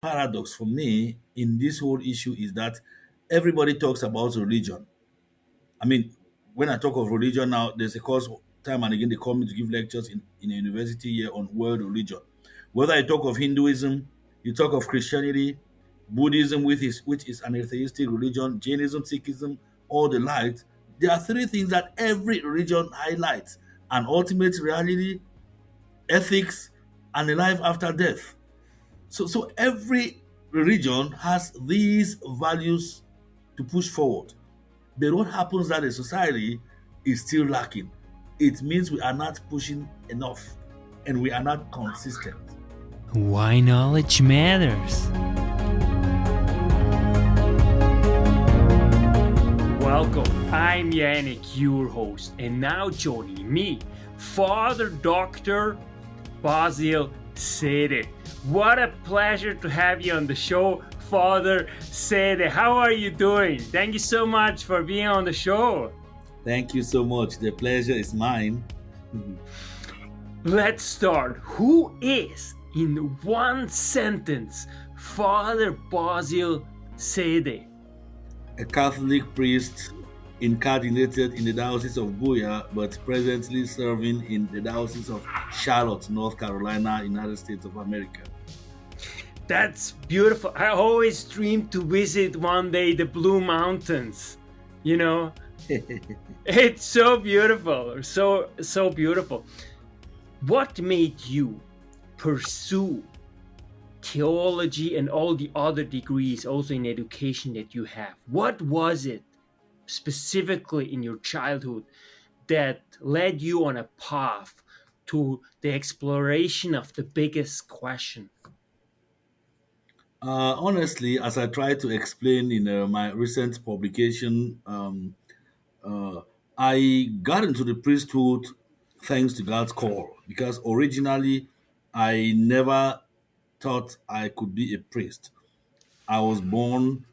paradox for me in this whole issue is that everybody talks about religion. I mean, when I talk of religion now, there's a course time and again they call me to give lectures in a university here on world religion. Whether I talk of Hinduism, you talk of Christianity, Buddhism, which is an atheistic religion, Jainism, Sikhism, all the light. There are three things that every religion highlights: an ultimate reality, ethics, and a life after death. So every religion has these values to push forward. But what happens that a society is still lacking? It means we are not pushing enough and we are not consistent. Why knowledge matters. Welcome, I'm Yannick, your host, and now joining me, Father Dr. Basile Sede. What a pleasure to have you on the show, Father Sede. How are you doing? Thank you so much for being on the show. Thank you so much. The pleasure is mine. Let's start. Who is, in one sentence, Father Basile Sede? A Catholic priest incardinated in the Diocese of Buya, but presently serving in the Diocese of Charlotte, North Carolina, United States of America. That's beautiful. I always dreamed to visit one day the Blue Mountains. You know, it's so beautiful, so beautiful. What made you pursue theology and all the other degrees also in education that you have? What was it specifically in your childhood that led you on a path to the exploration of the biggest question? Honestly, as I try to explain in my recent publication, uh, I got into the priesthood thanks to God's call because originally I never thought I could be a priest. I was born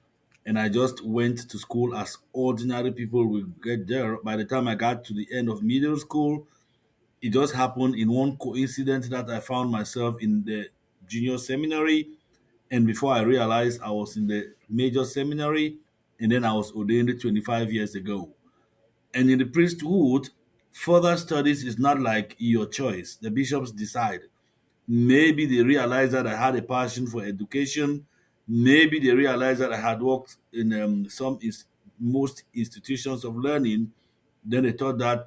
and I just went to school as ordinary people will get there. By the time I got to the end of middle school, it just happened in one coincidence that I found myself in the junior seminary. And before I realized, I was in the major seminary, and then I was ordained 25 years ago. And in the priesthood, further studies is not like your choice. The bishops decide. Maybe they realized that I had a passion for education. Maybe they realized that I had worked in most institutions of learning. Then they thought that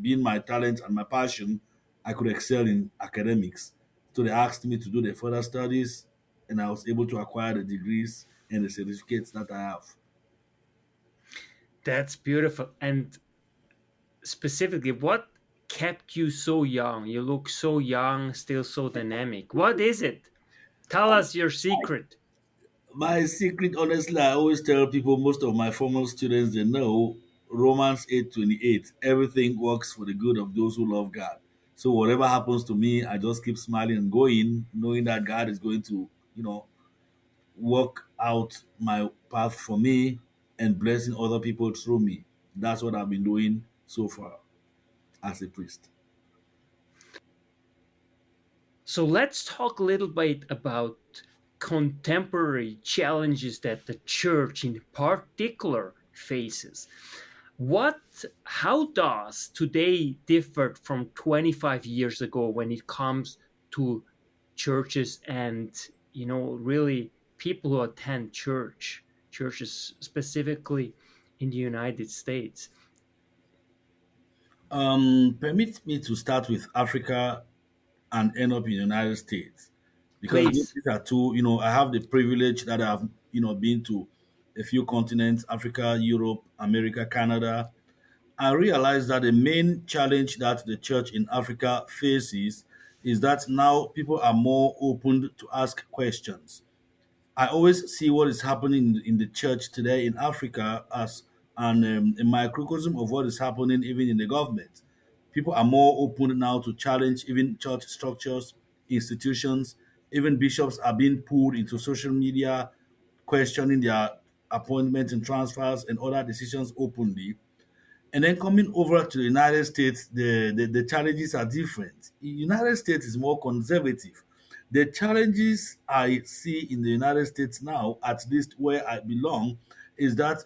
being my talent and my passion, I could excel in academics. So they asked me to do the further studies, and I was able to acquire the degrees and the certificates that I have. That's beautiful. And specifically, what kept you so young? You look so young, still so dynamic. What is it? Tell us your secret. My secret, honestly, I always tell people, most of my former students, they know Romans 8:28. Everything works for the good of those who love God. So whatever happens to me, I just keep smiling and going, knowing that God is going to, work out my path for me and blessing other people through me. That's what I've been doing so far as a priest. So let's talk a little bit about contemporary challenges that the church in particular faces. What how does today differ from 25 years ago when it comes to churches and really people who attend churches specifically in the United States? Permit me to start with Africa and end up in the United States because Please. these are two. I have the privilege that I've been to a few continents: Africa, Europe, America, Canada. I realized that the main challenge that the church in Africa faces is that now people are more open to ask questions. I always see what is happening in the church today in Africa as a microcosm of what is happening even in the government. People are more open now to challenge even church structures, institutions, even bishops are being pulled into social media, questioning their appointments and transfers and other decisions openly. And then coming over to the United States, the challenges are different. The United States is more conservative. The challenges I see in the United States now, at least where I belong, is that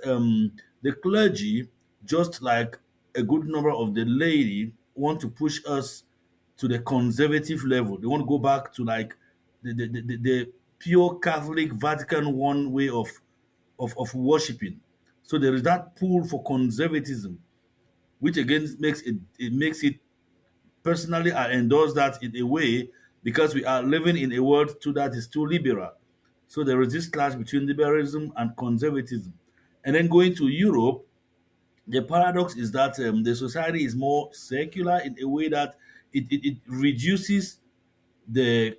the clergy, just like a good number of the laity, want to push us to the conservative level. They want to go back to like the pure Catholic Vatican one way of worshiping. So there is that pull for conservatism, which again makes it personally. I endorse that in a way because we are living in a world too that is too liberal. So there is this clash between liberalism and conservatism. And then going to Europe, the paradox is that the society is more secular in a way that it reduces the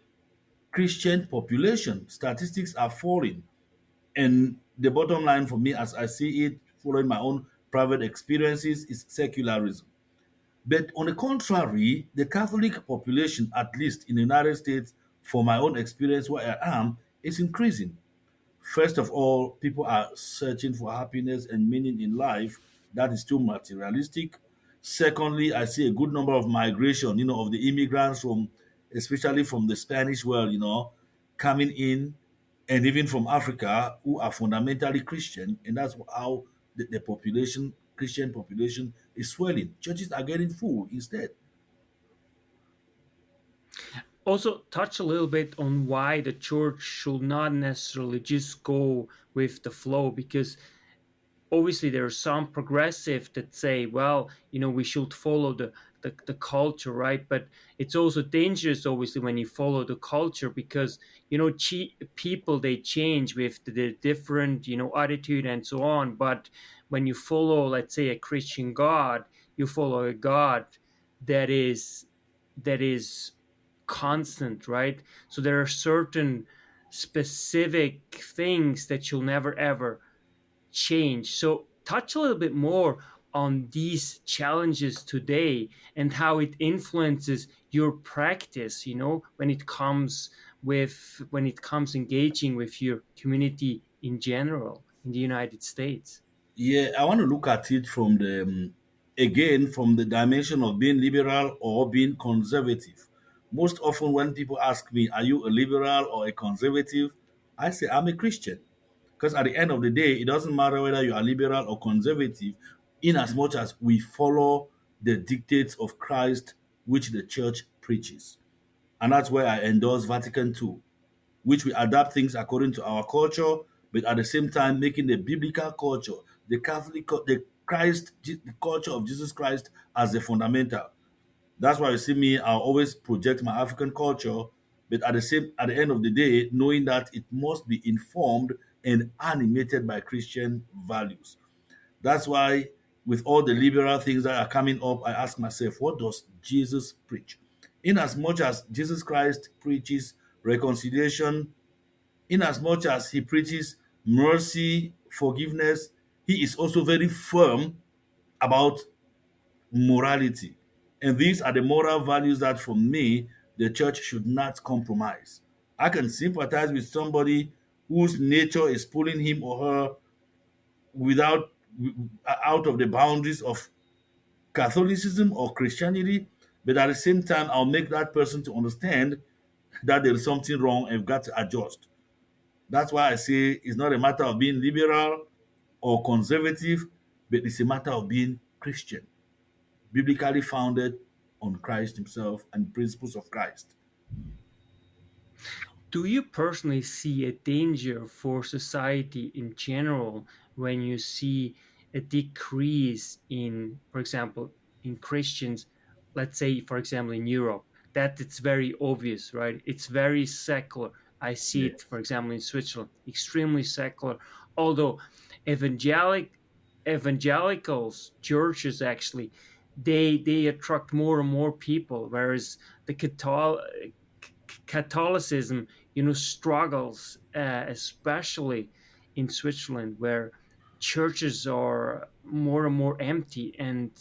Christian population. Statistics are falling. And the bottom line for me, as I see it, following my own private experiences, is secularism. But on the contrary, the Catholic population, at least in the United States, for my own experience where I am, is increasing. First of all, people are searching for happiness and meaning in life that is too materialistic. Secondly, I see a good number of migration, of the immigrants from, especially from the Spanish world, coming in, and even from Africa, who are fundamentally Christian, and that's how the population, Christian population, is swelling. Churches are getting full instead. Also, touch a little bit on why the church should not necessarily just go with the flow, because obviously there are some progressive that say, well, we should follow the culture, right? But it's also dangerous, obviously, when you follow the culture, because people, they change with the different attitude and so on. But when you follow, let's say, a Christian God, you follow a God that is constant, right? So there are certain specific things that you'll never ever change. So touch a little bit more on these challenges today and how it influences your practice, when it comes engaging with your community in general in the United States. Yeah, I want to look at it from again, from the dimension of being liberal or being conservative. Most often, when people ask me, "Are you a liberal or a conservative?" I say, "I'm a Christian." Because at the end of the day, it doesn't matter whether you are liberal or conservative, in as much as we follow the dictates of Christ, which the church preaches. And that's where I endorse Vatican II, which we adapt things according to our culture, but at the same time making the biblical culture, the the culture of Jesus Christ as the fundamental. That's why you see me, I always project my African culture, but at the end of the day, knowing that it must be informed and animated by Christian values. That's why with all the liberal things that are coming up, I ask myself, what does Jesus preach? In as much as Jesus Christ preaches reconciliation, in as much as he preaches mercy, forgiveness, he is also very firm about morality. And these are the moral values that, for me, the church should not compromise. I can sympathize with somebody whose nature is pulling him or her without out of the boundaries of Catholicism or Christianity, but at the same time, I'll make that person to understand that there is something wrong and we've got to adjust. That's why I say it's not a matter of being liberal or conservative, but it's a matter of being Christian, biblically founded on Christ Himself and principles of Christ. Do you personally see a danger for society in general when you see a decrease in, for example, in Christians, let's say, for example, in Europe, that it's very obvious, right? It's very secular. I see Yeah. it, for example, in Switzerland, extremely secular. Although evangelicals, churches actually, they attract more and more people, whereas the Catholicism, struggles, especially in Switzerland, where churches are more and more empty, and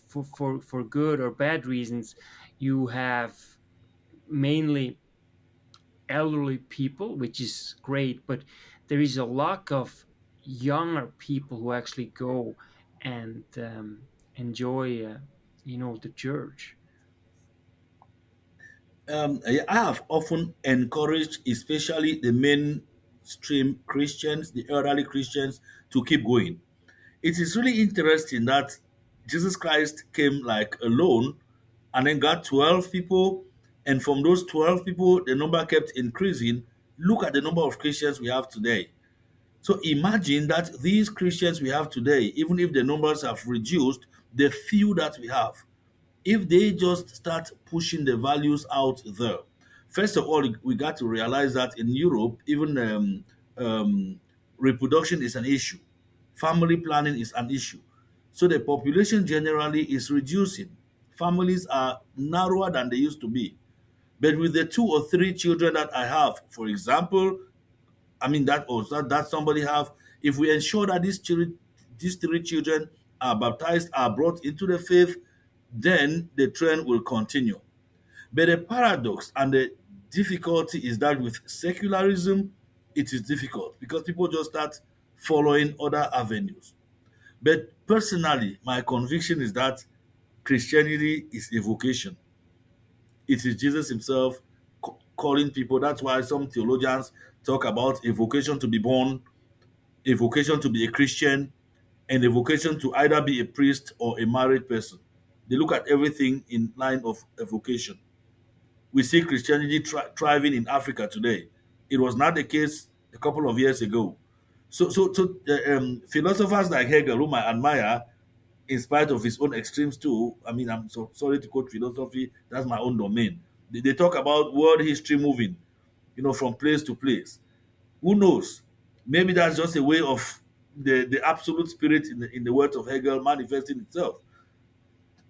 for good or bad reasons, you have mainly elderly people, which is great, but there is a lack of younger people who actually go and enjoy, the church. I have often encouraged, especially the mainstream Christians, the elderly Christians, to keep going. It is really interesting that Jesus Christ came like alone and then got 12 people. And from those 12 people, the number kept increasing. Look at the number of Christians we have today. So imagine that these Christians we have today, even if the numbers have reduced, the few that we have, if they just start pushing the values out there. First of all, we got to realize that in Europe, even um, reproduction is an issue, family planning is an issue. So the population generally is reducing. Families are narrower than they used to be. But with the two or three children that I have, for example, I mean that or that somebody have, if we ensure that these three children are baptized, are brought into the faith, then the trend will continue. But the paradox and the difficulty is that with secularism, it is difficult because people just start following other avenues. But personally, my conviction is that Christianity is a vocation. It is Jesus himself calling people. That's why some theologians talk about a vocation to be born, a vocation to be a Christian, and a vocation to either be a priest or a married person. They look at everything in line of a vocation. We see Christianity thriving in Africa today. It was not the case a couple of years ago. So philosophers like Hegel, whom I admire, in spite of his own extremes too. I mean, I'm so sorry to quote philosophy. That's my own domain. They talk about world history moving, from place to place. Who knows? Maybe that's just a way of the absolute spirit in the words of Hegel manifesting itself.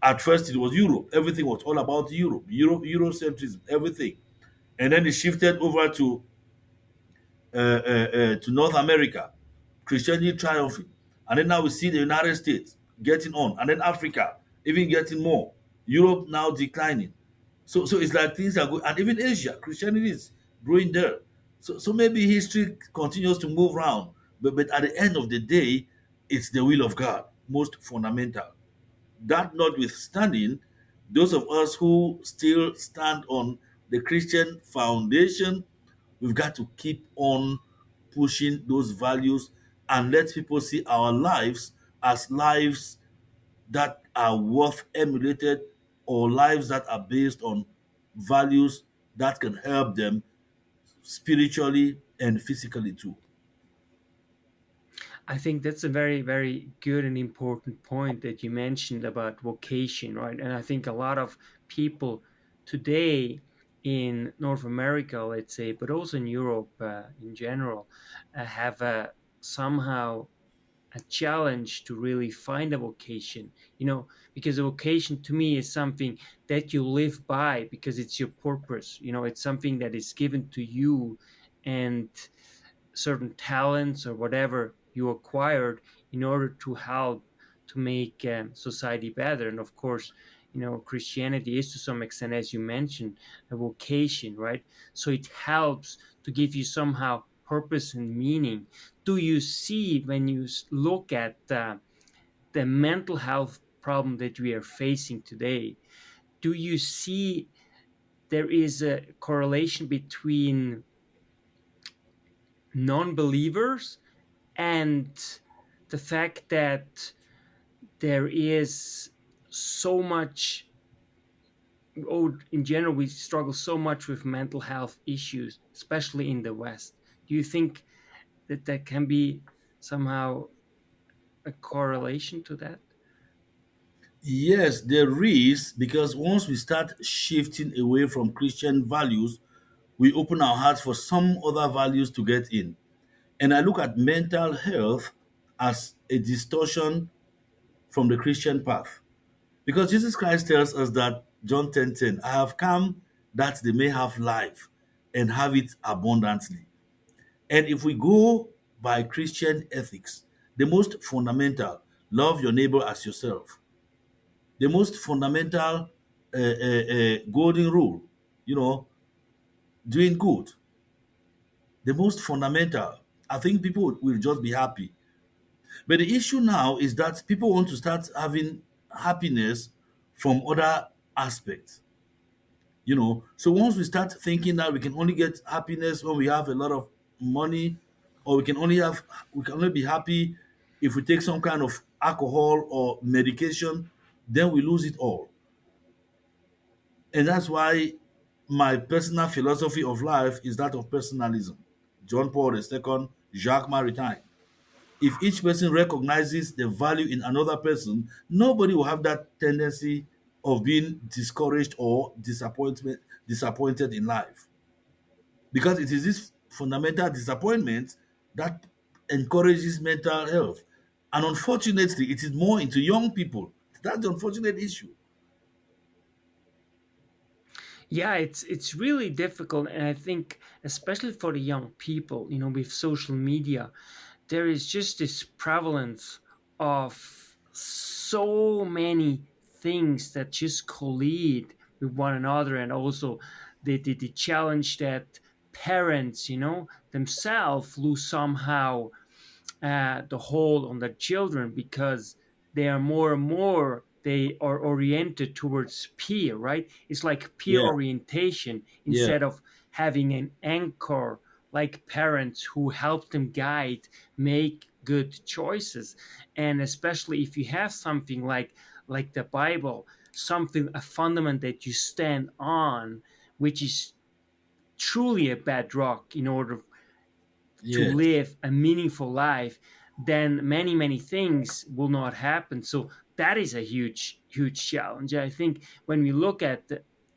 At first, it was Europe. Everything was all about Europe, Eurocentrism, everything. And then it shifted over to North America, Christianity triumphing. And then now we see the United States getting on, and then Africa even getting more, Europe now declining. So it's like things are going, and even Asia, Christianity is growing there. So maybe history continues to move around, but at the end of the day, it's the will of God, most fundamental. That notwithstanding, those of us who still stand on the Christian foundation, we've got to keep on pushing those values and let people see our lives as lives that are worth emulated, or lives that are based on values that can help them spiritually and physically too. I think that's a very, very good and important point that you mentioned about vocation, right? And I think a lot of people today in North America, let's say, but also in Europe in general, have somehow a challenge to really find a vocation, because a vocation to me is something that you live by because it's your purpose, it's something that is given to you, and certain talents or whatever you acquired in order to help to make society better. And of course, Christianity is to some extent, as you mentioned, a vocation, right? So it helps to give you somehow purpose and meaning. Do you see, when you look at the mental health problem that we are facing today, do you see there is a correlation between non-believers and the fact that there is so much, or in general we struggle so much with mental health issues, especially in the West? Do you think that there can be somehow a correlation to that? Yes, there is, because once we start shifting away from Christian values, we open our hearts for some other values to get in. And I look at mental health as a distortion from the Christian path. Because Jesus Christ tells us that, John 10:10, I have come that they may have life and have it abundantly. And if we go by Christian ethics, the most fundamental, love your neighbor as yourself, the most fundamental golden rule, you know, doing good, the most fundamental, I think people will just be happy. But the issue now is that people want to start having happiness from other aspects. So once we start thinking that we can only get happiness when we have a lot of money, or we can only be happy if we take some kind of alcohol or medication, then we lose it all. And that's why my personal philosophy of life is that of personalism. John Paul II, Jacques Maritain. If each person recognizes the value in another person, nobody will have that tendency of being discouraged or disappointed in life. Because it is this fundamental disappointment that encourages mental health. And unfortunately, it is more into young people. That's the unfortunate issue. Yeah, it's really difficult, and I think especially for the young people, with social media, there is just this prevalence of so many things that just collide with one another, and also the challenge that parents, themselves lose somehow the hold on their children, because they are more and more, they are oriented towards peer, right? It's like peer Yeah, orientation yeah, instead of having an anchor like parents who help them guide, make good choices. And especially if you have something like the Bible, something, a fundament that you stand on, which is truly a bedrock in order to yes, live a meaningful life, then many things will not happen. So that is a huge challenge. I think when we look at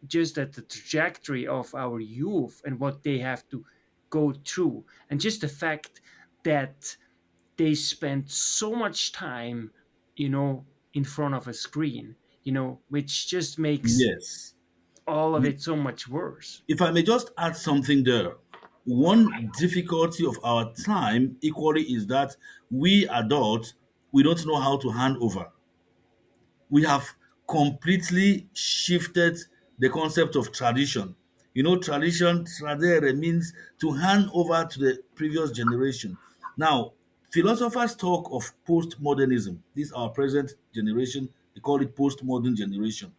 just at the trajectory of our youth and what they have to go through, and just the fact that they spend so much time, in front of a screen, which just makes yes. all of it so much worse. If I may just add something there, one difficulty of our time equally is that we adults, we don't know how to hand over. We have completely shifted the concept of tradition. Tradition, tradere, means to hand over to the previous generation. Now, philosophers talk of postmodernism. This is our present generation. They call it postmodern generation.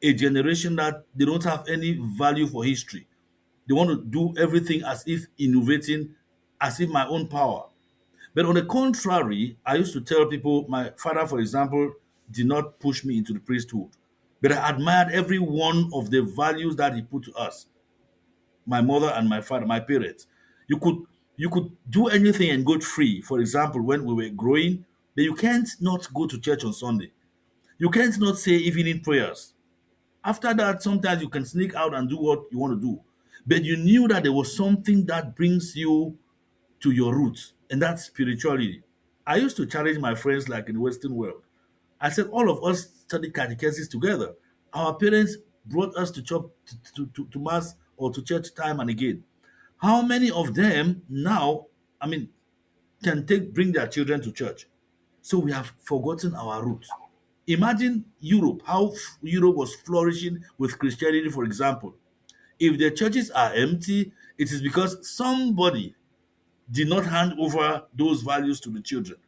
A generation that they don't have any value for history. They want to do everything as if innovating, as if my own power. But on the contrary, I used to tell people, my father, for example, did not push me into the priesthood. But I admired every one of the values that he put to us, my mother and my father, my parents. You could you could do anything and go free. For example, when we were growing, but you can't not go to church on Sunday. You can't not say evening prayers. After that, sometimes you can sneak out and do what you want to do. But you knew that there was something that brings you to your roots, and that's spirituality. I used to challenge my friends like in the Western world. I said, all of us studied catechesis together. Our parents brought us to church, to mass or to church time and again. How many of them now, I mean, can bring their children to church? So we have forgotten our roots. Imagine Europe, how Europe was flourishing with Christianity, for example. If the churches are empty, it is because somebody did not hand over those values to the children.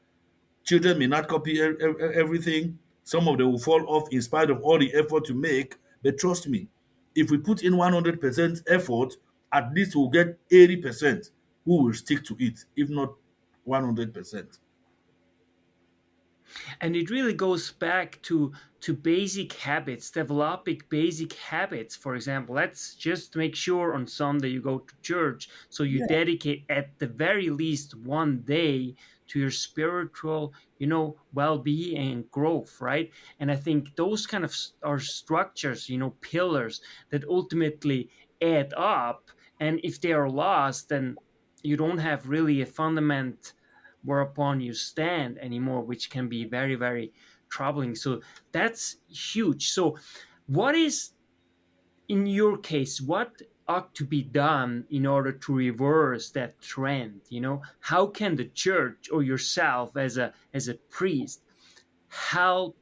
Children may not copy everything. Some of them will fall off in spite of all the effort you make. But trust me, if we put in 100% effort, at least we'll get 80% who will stick to it, if not 100%. And it really goes back to basic habits, developing basic habits. For example, let's just make sure on Sunday you go to church, so you Yeah. dedicate at the very least one day to your spiritual, well-being and growth, right? And I think those kind of are structures, pillars that ultimately add up. And if they are lost, then you don't have really a fundament whereupon you stand anymore, which can be very troubling. So that's huge. So what is, in your case, what ought to be done in order to reverse that trend? How can the church or yourself as a priest help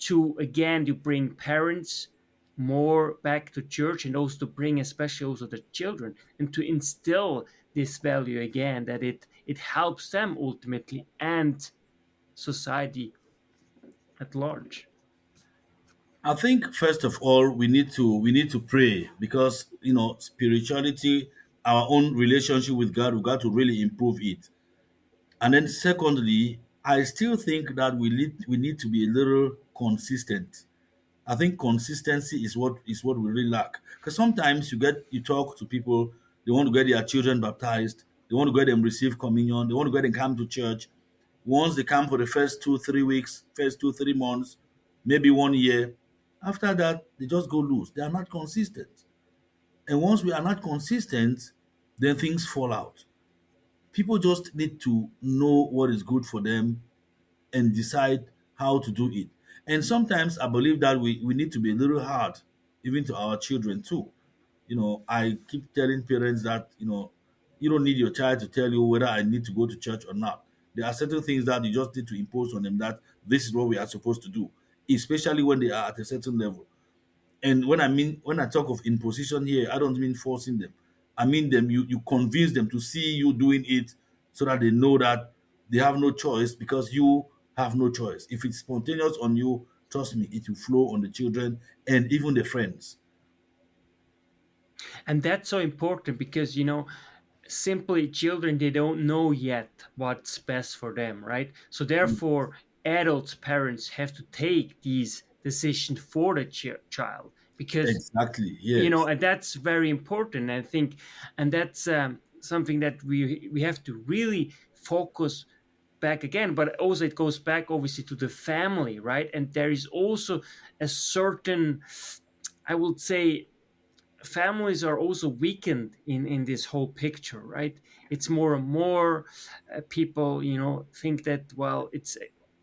to, again, to bring parents more back to church, and also to bring especially also the children, and to instill this value again, that it helps them ultimately, and society at large? I think first of all we need to pray because spirituality, our own relationship with God, we got to really improve it. And then secondly, I still think that we need to be a little consistent. I think consistency is what we really lack. Because sometimes you talk to people, they want to get their children baptized, they want to get them receive communion, they want to get them come to church. Once they come for the first 2 3 weeks, first 2 3 months, maybe 1 year, after that they just go loose. They are not consistent. And once we are not consistent, then things fall out. People just need to know what is good for them and decide how to do it. And sometimes I believe that we need to be a little hard, even to our children too. I keep telling parents that, you don't need your child to tell you whether I need to go to church or not. There are certain things that you just need to impose on them that this is what we are supposed to do, especially when they are at a certain level. And when I talk of imposition here, I don't mean forcing them. I mean them you convince them to see you doing it so that they know that they have no choice because you have no choice. If it's spontaneous on you, trust me, it will flow on the children and even the friends. And that's so important because, simply children, they don't know yet what's best for them, right? So therefore adults, parents have to take these decisions for the child, because Exactly. Yes. and that's very important, I think. And that's something that we have to really focus back again. But also it goes back obviously to the family, right? And there is also a certain, I would say, families are also weakened in this whole picture, right? It's more and more people, think that, well, it's,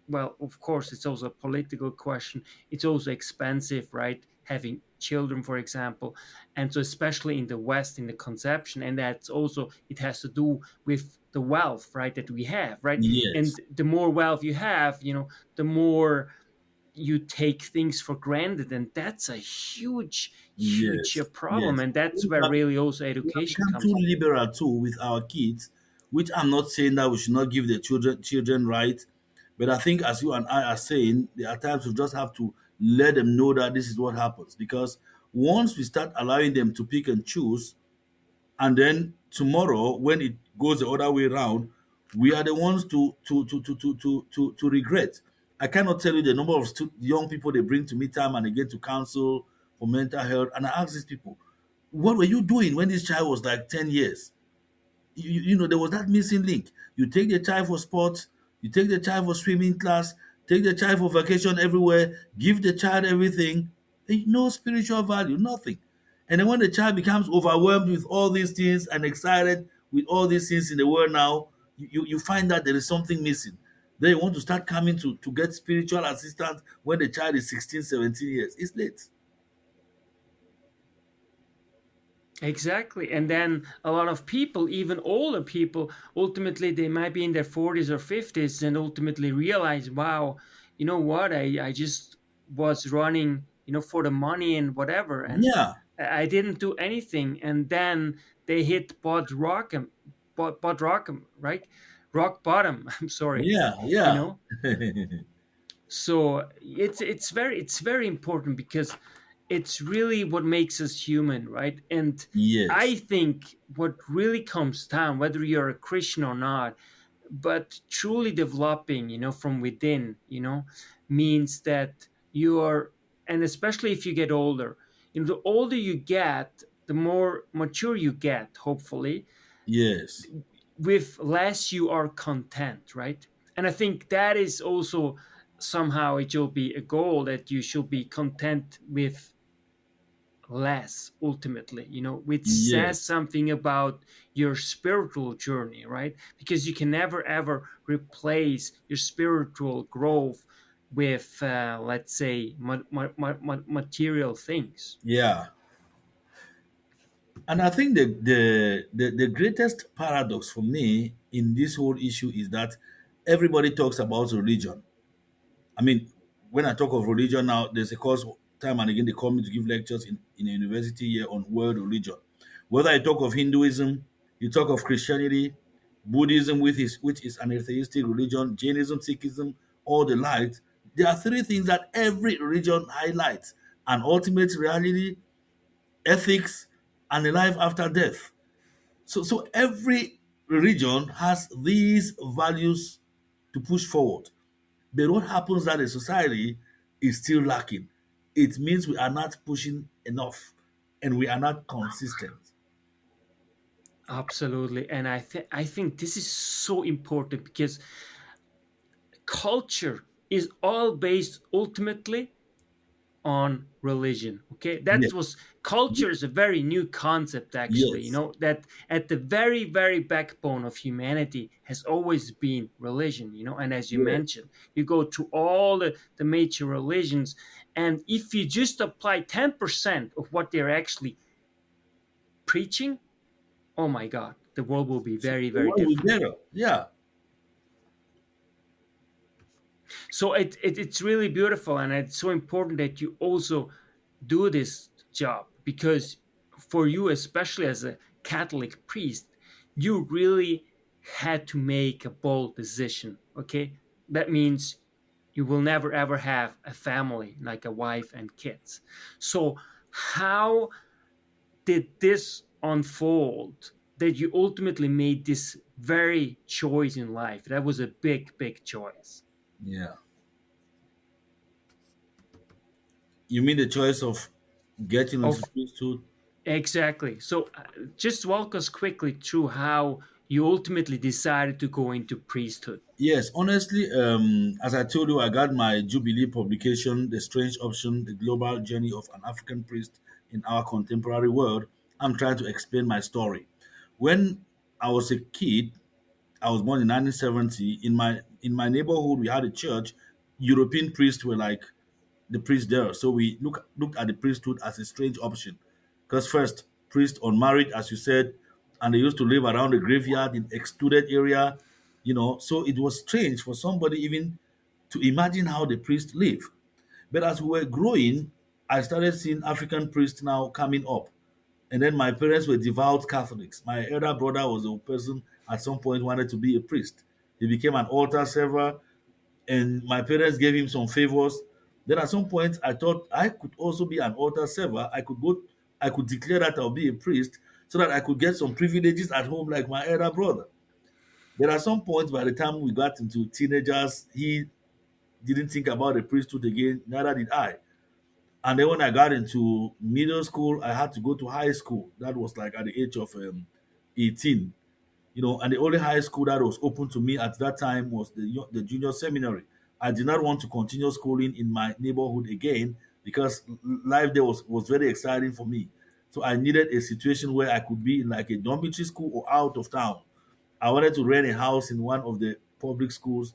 well, of course it's also a political question. It's also expensive, right, having children, for example. And so especially in the West, in the conception, and that's also, it has to do with the wealth, right, that we have, right? Yes. And the more wealth you have, the more you take things for granted, and that's a huge, huge Yes. problem. Yes. And that's where really also We have education become too comes in. liberal too with our kids, which I'm not saying that we should not give the children right, but I think as you and I are saying, there are times we just have to let them know that this is what happens. Because once we start allowing them to pick and choose, and then tomorrow when it goes the other way around, we are the ones to regret. I cannot tell you the number of young people they bring to me time and again to counsel for mental health, and I ask these people, what were you doing when this child was like 10 years? There was that missing link. You take the child for sports, you take the child for swimming class, take the child for vacation everywhere, give the child everything. No spiritual value, nothing. And then when the child becomes overwhelmed with all these things and excited with all these things in the world now, you find that there is something missing. Then you want to start coming to get spiritual assistance when the child is 16, 17 years. It's late. Exactly. And then a lot of people, even older people, ultimately they might be in their 40s or 50s and ultimately realize, wow, you know what, I just was running, for the money and whatever, and Yeah, I didn't do anything. And then they hit bot rock, right? Rock bottom. I'm sorry. yeah, You yeah. know, so it's very important, because it's really what makes us human, right? And I Yes, think what really comes down, whether you're a Christian or not, but truly developing, from within, means that you are, and especially if you get older, the older you get, the more mature you get, hopefully, yes. with less you are content, right? And I think that is also, somehow it should be a goal, that you should be content with less, ultimately, which says Yes. something about your spiritual journey, right? Because you can never ever replace your spiritual growth with, let's say, material things. Yeah. And I think the greatest paradox for me in this whole issue is that everybody talks about religion. I mean, when I talk of religion now, there's a course time and again they call me to give lectures in a university here on world religion. Whether I talk of Hinduism, you talk of Christianity, Buddhism, which is an atheistic religion, Jainism, Sikhism, all the likes, There are three things that every religion highlights: an ultimate reality, ethics, and a life after death. So every religion has these values to push forward. But what happens that a society is still lacking? It means we are not pushing enough and we are not consistent. Absolutely. And I think this is so important because culture is all based ultimately on religion. Okay, that Yes. was culture is a very new concept, actually. Yes. That at the very backbone of humanity has always been religion. And as you Yes. mentioned, you go to all the major religions, and if you just apply 10% of what they're actually preaching, oh my god, the world will be The very world will be different. better. Yeah. So it's really beautiful, and it's so important that you also do this job, because for you, especially as a Catholic priest, you really had to make a bold decision. Okay, that means you will never ever have a family, like a wife and kids. So how did this unfold, that you ultimately made this very choice in life? That was a big choice. Yeah. You mean the choice of getting into the Of priesthood? Exactly. So just walk us quickly through how you ultimately decided to go into priesthood. Yes, honestly, as I told you, I got my Jubilee publication, The Strange Option, The Global Journey of an African Priest in Our Contemporary World. I'm trying to explain my story. When I was a kid, I was born in 1970. In my neighborhood, we had a church. European priests were like the priest there. So we looked at the priesthood as a strange option. Because first, priests unmarried, as you said, and they used to live around the graveyard in excluded area, So it was strange for somebody even to imagine how the priests live. But as we were growing, I started seeing African priests now coming up. And then my parents were devout Catholics. My elder brother was a person at some point wanted to be a priest. He became an altar server, and my parents gave him some favors. Then at some point, I thought I could also be an altar server. I could declare that I'll be a priest so that I could get some privileges at home like my elder brother. Then at some point, by the time we got into teenagers, he didn't think about the priesthood again, neither did I. And then when I got into middle school, I had to go to high school. That was like at the age of 18. And the only high school that was open to me at that time was the junior seminary. I did not want to continue schooling in my neighborhood again because life there was very exciting for me. So I needed a situation where I could be in like a dormitory school or out of town. I wanted to rent a house in one of the public schools,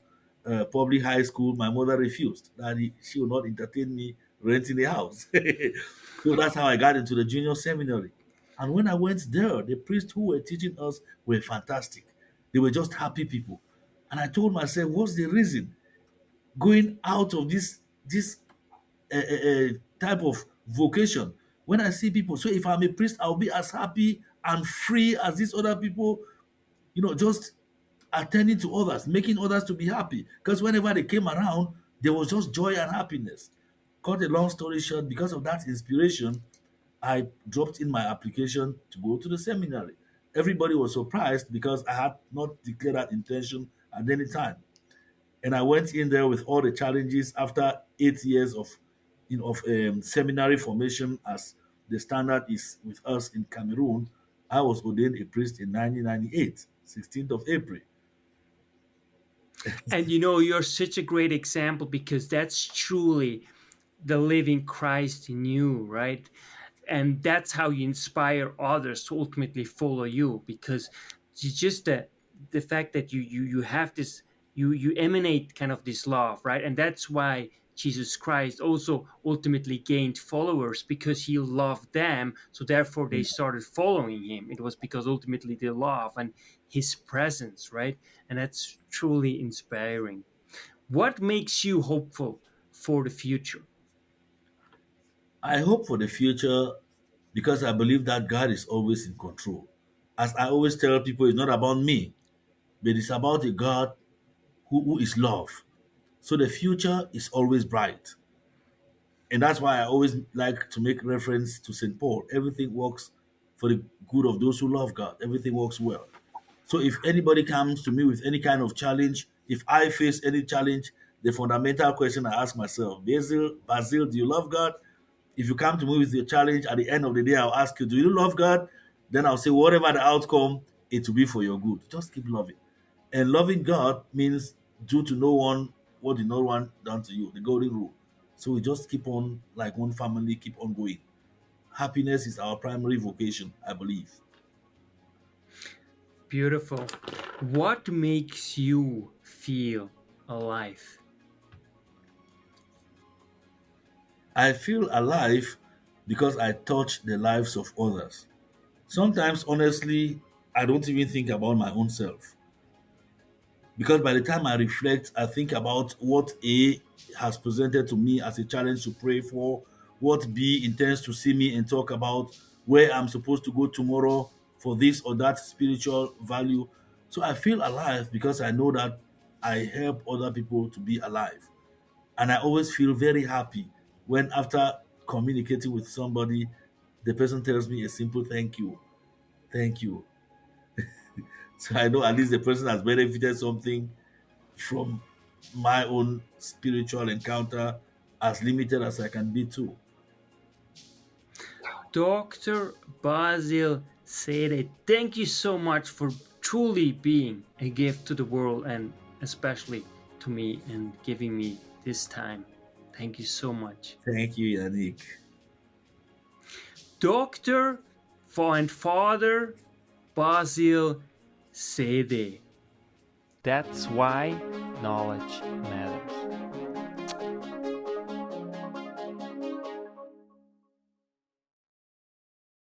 public high school. My mother refused. That she would not entertain me renting a house. So that's how I got into the junior seminary. And when I went there, the priests who were teaching us were fantastic. They were just happy people. And I told myself, what's the reason going out of this type of vocation? When I see people, so if I'm a priest, I'll be as happy and free as these other people, just attending to others, making others to be happy. Because whenever they came around, there was just joy and happiness. Cut a long story short, because of that inspiration, I dropped in my application to go to the seminary. Everybody was surprised because I had not declared that intention at any time. And I went in there with all the challenges after 8 years of seminary formation, as the standard is with us in Cameroon. I was ordained a priest in 1998, 16th of April. And you're such a great example, because that's truly the living Christ in you, right? And that's how you inspire others to ultimately follow you, because it's just the fact that you have this, you emanate kind of this love, right? And that's why Jesus Christ also ultimately gained followers, because he loved them, so therefore they started following him. It was because ultimately they love and his presence, right? And that's truly inspiring. What makes you hopeful for the future? I hope for the future because I believe that God is always in control. As I always tell people, it's not about me, but it's about a God who is love. So the future is always bright. And that's why I always like to make reference to St. Paul. Everything works for the good of those who love God. Everything works well. So if anybody comes to me with any kind of challenge, if I face any challenge, the fundamental question I ask myself, Basil, do you love God? If you come to me with your challenge, at the end of the day, I'll ask you, do you love God? Then I'll say, whatever the outcome, it will be for your good. Just keep loving. And loving God means do to no one what did no one done to you, the golden rule. So we just keep on like one family, keep on going. Happiness is our primary vocation, I believe. Beautiful. What makes you feel alive? I feel alive because I touch the lives of others. Sometimes, honestly, I don't even think about my own self. Because by the time I reflect, I think about what A has presented to me as a challenge to pray for, what B intends to see me and talk about, where I'm supposed to go tomorrow for this or that spiritual value. So I feel alive because I know that I help other people to be alive. And I always feel very happy when, after communicating with somebody, the person tells me a simple thank you. Thank you. So I know at least the person has benefited something from my own spiritual encounter, as limited as I can be too. Dr. Basile Sede, thank you so much for truly being a gift to the world and especially to me and giving me this time. Thank you so much. Thank you, Yannick. Dr. and Father Basile Sede. That's why knowledge matters.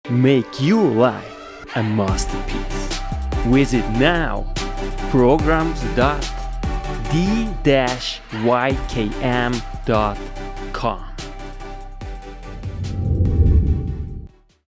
Make your life a masterpiece. Visit now programs.d-ykm.com.